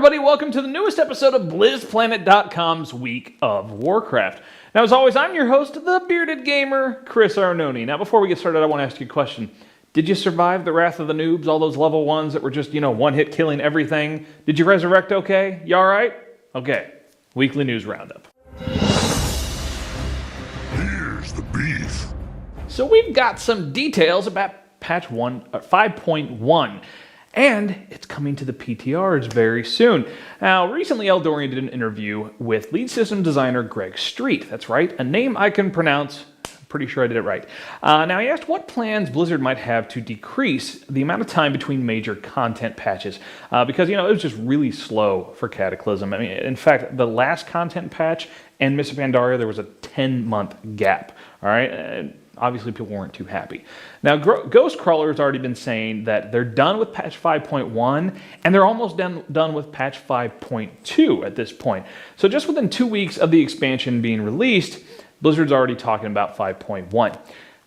everybody, welcome to the newest episode of BlizzPlanet.com's Week of Warcraft. Now, as always, I'm your host, the bearded gamer, Chris Arnone. Now, before we get started, I want to ask you a question. Did you survive the wrath of the noobs, all those level ones that were just, one-hit killing everything? Did you resurrect okay? You all right? Okay, weekly news roundup. Here's the beef. So we've got some details about patch 5.1. And it's coming to the PTRs very soon. Now, recently Eldorian did an interview with lead system designer Greg Street. That's right, a name I can pronounce. I'm pretty sure I did it right. Now, he asked what plans Blizzard might have to decrease the amount of time between major content patches. Because, it was just really slow for Cataclysm. I mean, in fact, the last content patch and Pear Pandaria, there was a 10-month gap. All right? Obviously, people weren't too happy. Now, Ghostcrawler has already been saying that they're done with patch 5.1, and they're almost done with patch 5.2 at this point. So just within 2 weeks of the expansion being released, Blizzard's already talking about 5.1.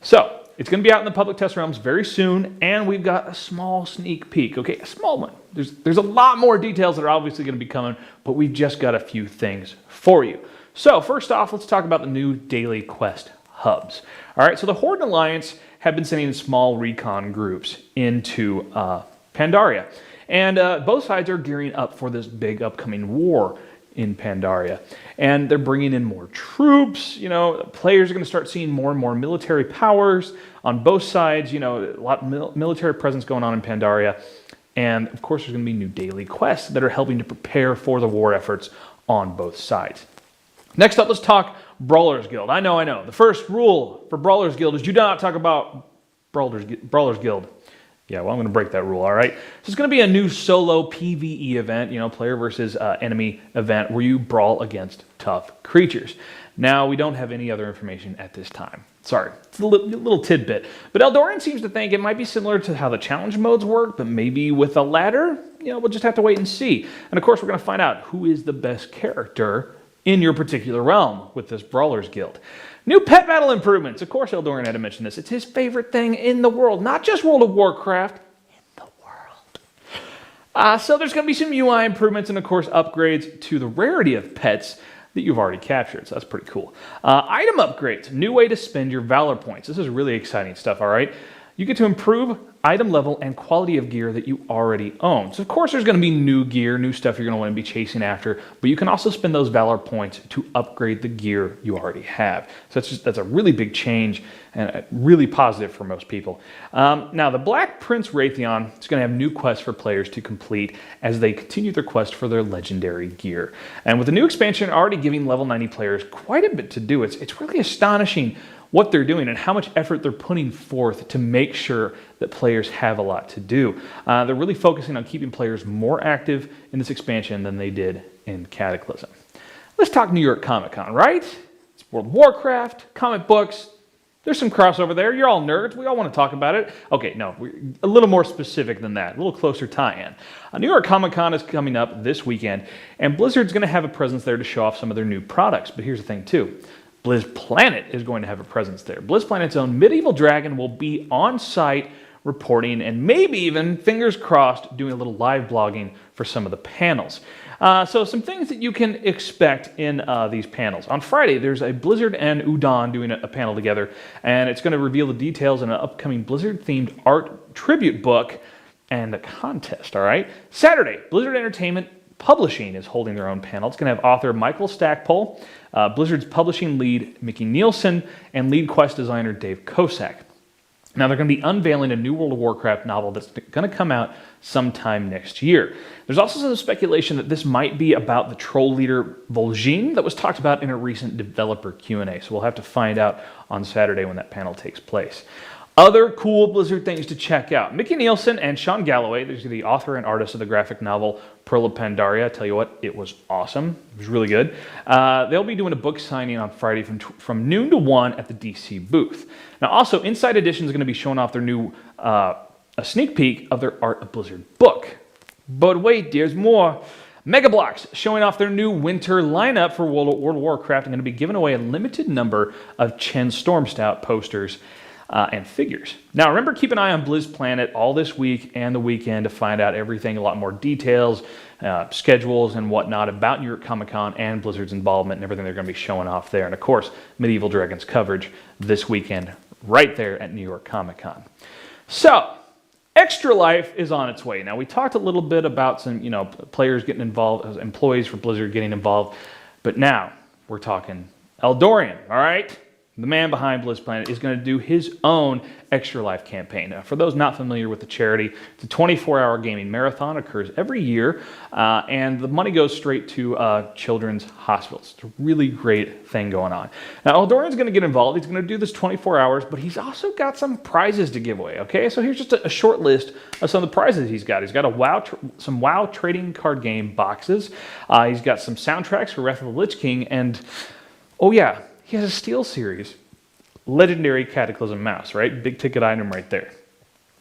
So it's going to be out in the public test realms very soon, and we've got a small sneak peek. Okay, a small one. There's a lot more details that are obviously going to be coming, but we've just got a few things for you. So first off, let's talk about the new daily quest hubs. All right, so the Horde and Alliance have been sending small recon groups into Pandaria. And both sides are gearing up for this big upcoming war in Pandaria. And they're bringing in more troops. Players are going to start seeing more and more military powers on both sides. A lot of military presence going on in Pandaria. And, of course, there's going to be new daily quests that are helping to prepare for the war efforts on both sides. Next up, let's talk Brawlers Guild. I know. The first rule for Brawlers Guild is you do not talk about Brawlers Guild. Yeah, well, I'm going to break that rule, all right? So it's going to be a new solo PvE event, player versus enemy event where you brawl against tough creatures. Now, we don't have any other information at this time. Sorry, it's a little tidbit. But Eldorian seems to think it might be similar to how the challenge modes work, but maybe with a ladder. We'll just have to wait and see. And, of course, we're going to find out who is the best character in your particular realm with this Brawlers Guild. New pet battle improvements. Of course, Eldorian had to mention this. It's his favorite thing in the world. Not just World of Warcraft, in the world. So there's going to be some UI improvements and, of course, upgrades to the rarity of pets that you've already captured. So that's pretty cool. Item upgrades. New way to spend your Valor points. This is really exciting stuff, all right? You get to improve item level and quality of gear that you already own. So of course there's going to be new gear, new stuff you're going to want to be chasing after, but you can also spend those Valor points to upgrade the gear you already have. So that's a really big change and really positive for most people. Now the Black Prince Raytheon is going to have new quests for players to complete as they continue their quest for their legendary gear. And with the new expansion already giving level 90 players quite a bit to do, it's really astonishing what they're doing and how much effort they're putting forth to make sure that players have a lot to do. They're really focusing on keeping players more active in this expansion than they did in Cataclysm. Let's talk New York Comic Con, right? It's World of Warcraft, comic books. There's some crossover there. You're all nerds. We all want to talk about it. Okay, no, we're a little more specific than that, a little closer tie-in. New York Comic Con is coming up this weekend, and Blizzard's going to have a presence there to show off some of their new products. But here's the thing, too. BlizzPlanet is going to have a presence there. BlizzPlanet's own Medieval Dragon will be on site reporting and maybe even, fingers crossed, doing a little live blogging for some of the panels. So some things that you can expect in these panels. On Friday, there's a Blizzard and Udon doing a panel together, and it's going to reveal the details in an upcoming Blizzard-themed art tribute book and a contest, all right? Saturday, Blizzard Entertainment Publishing is holding their own panel. It's going to have author Michael Stackpole, Blizzard's publishing lead Mickey Nielsen, and lead quest designer Dave Kosak. Now they're going to be unveiling a new World of Warcraft novel that's going to come out sometime next year. There's also some speculation that this might be about the troll leader Vol'jin that was talked about in a recent developer Q&A. So we'll have to find out on Saturday when that panel takes place. Other cool Blizzard things to check out. Mickey Nielsen and Sean Galloway, these are the author and artist of the graphic novel Pearl of Pandaria. I tell you what, it was awesome. It was really good. They'll be doing a book signing on Friday from noon to 1 at the DC booth. Now also, Inside Edition is going to be showing off their new a sneak peek of their Art of Blizzard book. But wait, there's more. Mega Bloks showing off their new winter lineup for World of Warcraft and going to be giving away a limited number of Chen Stormstout posters. and figures. Now, remember, keep an eye on Blizz Planet all this week and the weekend to find out everything, a lot more details, schedules and whatnot about New York Comic Con and Blizzard's involvement and everything they're going to be showing off there. And of course, Medieval Dragons coverage this weekend right there at New York Comic Con. So, Extra Life is on its way. Now, we talked a little bit about some, players getting involved, employees for Blizzard getting involved, but now we're talking Eldorian, all right? The man behind Blizz Planet is going to do his own Extra Life campaign. Now, for those not familiar with the charity, it's a 24-hour gaming marathon, occurs every year, and the money goes straight to children's hospitals. It's a really great thing going on. Now, Eldorian's going to get involved. He's going to do this 24 hours, but he's also got some prizes to give away, okay? So here's just a short list of some of the prizes he's got. He's got some WoW trading card game boxes. He's got some soundtracks for Wrath of the Lich King, and, oh yeah, he has a Steel Series Legendary Cataclysm mouse, right? Big ticket item right there.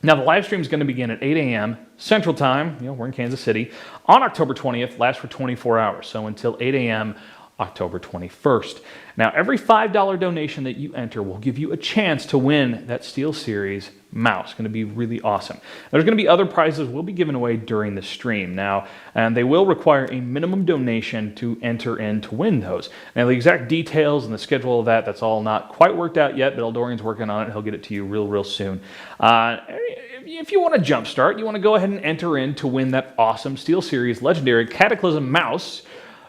Now, the live stream is going to begin at 8 a.m. Central Time, we're in Kansas City, on October 20th, lasts for 24 hours, so until 8 a.m. October 21st. Now, every $5 donation that you enter will give you a chance to win that Steel Series mouse. It's going to be really awesome. There's going to be other prizes we'll be giving away during the stream. Now, and they will require a minimum donation to enter in to win those. Now, the exact details and the schedule of that's all not quite worked out yet, but Eldorian's working on it. He'll get it to you real soon. If you want to jumpstart, you want to go ahead and enter in to win that awesome Steel Series Legendary Cataclysm mouse,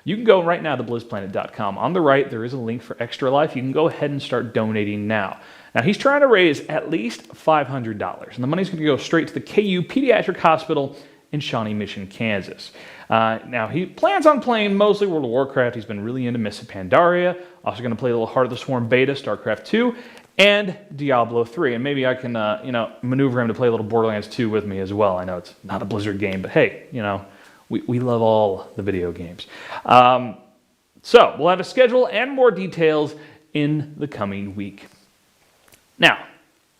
you can go right now to blizzplanet.com. On the right, there is a link for Extra Life. You can go ahead and start donating now. Now, he's trying to raise at least $500, and the money's going to go straight to the KU Pediatric Hospital in Shawnee Mission, Kansas. Now, he plans on playing mostly World of Warcraft. He's been really into Pear Pandaria. Also going to play a little Heart of the Swarm Beta, StarCraft 2, and Diablo 3. And maybe I can, maneuver him to play a little Borderlands 2 with me as well. I know it's not a Blizzard game, but hey, we love all the video games. So we'll have a schedule and more details in the coming week. Now,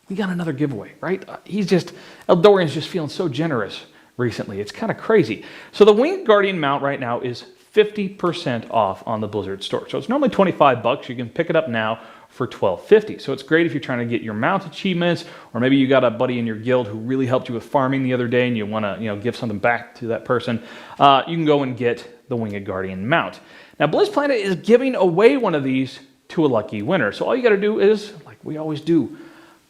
we got another giveaway, right? Eldorian's just feeling so generous recently. It's kind of crazy. So the Winged Guardian mount right now is 50% off on the Blizzard store. So it's normally $25. You can pick it up now for $12.50. So it's great if you're trying to get your mount achievements, or maybe you got a buddy in your guild who really helped you with farming the other day and you want to, give something back to that person. You can go and get the Winged Guardian mount. Now, Blizz Planet is giving away one of these to a lucky winner. So all you got to do is, like we always do,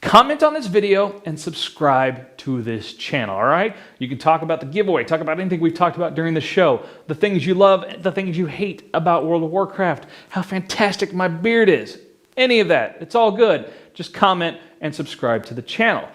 comment on this video and subscribe to this channel, all right? You can talk about the giveaway, talk about anything we've talked about during the show, the things you love, the things you hate about World of Warcraft, how fantastic my beard is, any of that. It's all good. Just comment and subscribe to the channel.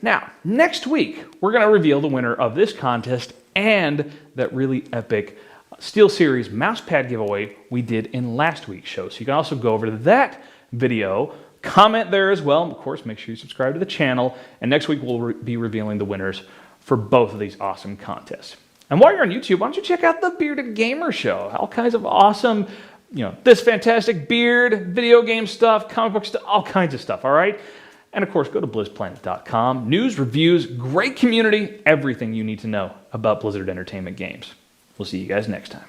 Now, next week, we're going to reveal the winner of this contest and that really epic Steel Series mousepad giveaway we did in last week's show. So you can also go over to that video, comment there as well. And of course, make sure you subscribe to the channel. And next week, we'll be revealing the winners for both of these awesome contests. And while you're on YouTube, why don't you check out the Bearded Gamer Show? All kinds of awesome, this fantastic beard, video game stuff, comic book stuff, all kinds of stuff, all right? And of course, go to blizzplanet.com. News, reviews, great community, everything you need to know about Blizzard Entertainment games. We'll see you guys next time.